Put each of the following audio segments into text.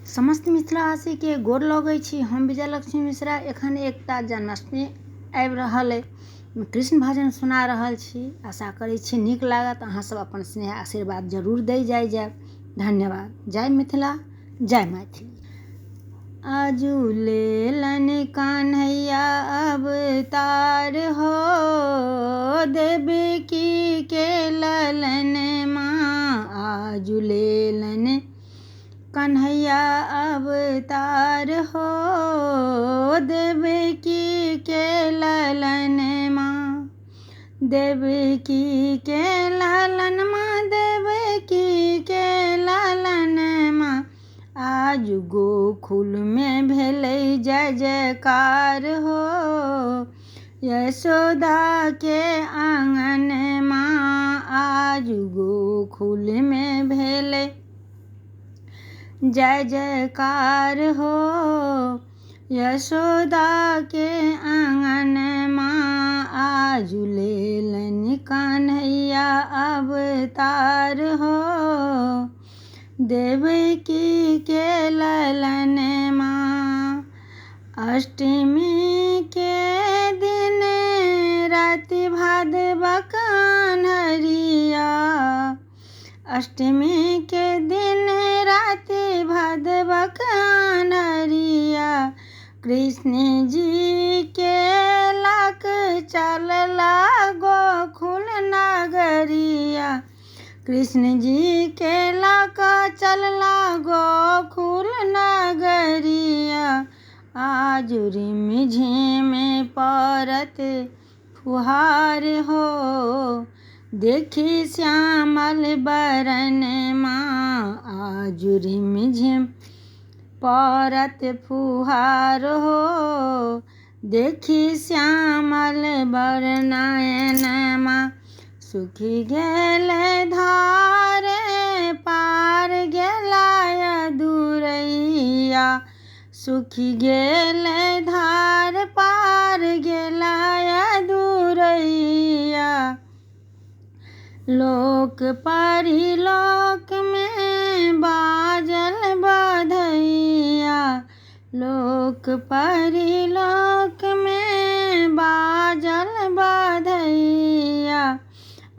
समस्त मिथिलावासी के गोर लगै छी। हम विजयलक्ष्मी मिश्रा। एखन एकटा जन्माष्टमी आबि रहल अइ, कृष्ण भजन सुना रहल छी। आशा करै छी नीक लागत। अहाँ सब अपन स्नेह आशीर्वाद जरूर दै जायब। धन्यवाद। जय मिथिला, जय मैथिली। आजू लेलन कन्हैया अवतार हो, देवकी के ललन माँ। आजू लेलन कन्हैया अवतार हो, देवकी के ललन माँ। देवकी के ललन माँ, देवकी के ललन माँ। आज गोकुल में भेलै जय जयकार हो, यशोदा के आंगन माँ। आज गोकुल में भेलै जय जयकार हो, यशोदा के आंगन माँ। आज लेलन कन्हैया अवतार हो, देवकी के ललन माँ। अष्टमी के दिन राति भादवा कन्हरिया, अष्टमी के दिन राति भादवा कन्हरिया। कृष्ण जी के लाक चलला गोकुल नगरिया, कृष्ण जी के लाक चलला गोकुल नगरिया। आज रिम झिम पड़त फुहार हो, देखी श्यामल बरन माँ। आज रिम झिम पड़त फुहार हो, देखी श्यामल बरनयन माँ। सुखी गेल धारे पार गेलाय दूरैया, सुखी गेल धार पार गेलाय दूरैया। लोक परिलोक में बाजल बधैया, लोक परिलोक में बाजल बधैया।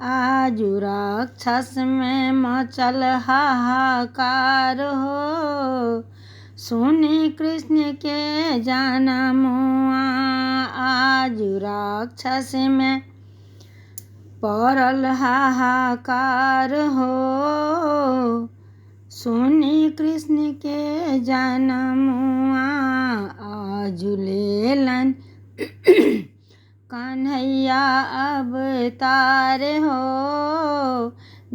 आजू राक्षस में मचल हाहाकार हो, सुनी कृष्ण के जनमुआ। आजू राक्षस में पड़ल हाहाकार हो, सुनी कृष्ण के जनमुआ। आजू लेलन कन्हैया अवतार हो,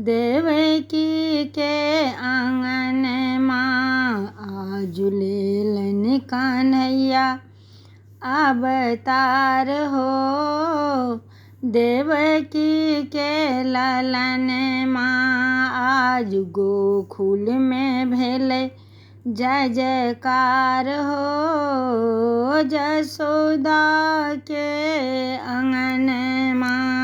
देवकी के आंगन माँ। आजू लेलन कन्हैया अवतार हो, देवकी के ललन माँ। आज गोकुल में भेलै जय जयकार हो, यशोदा के आंगन माँ।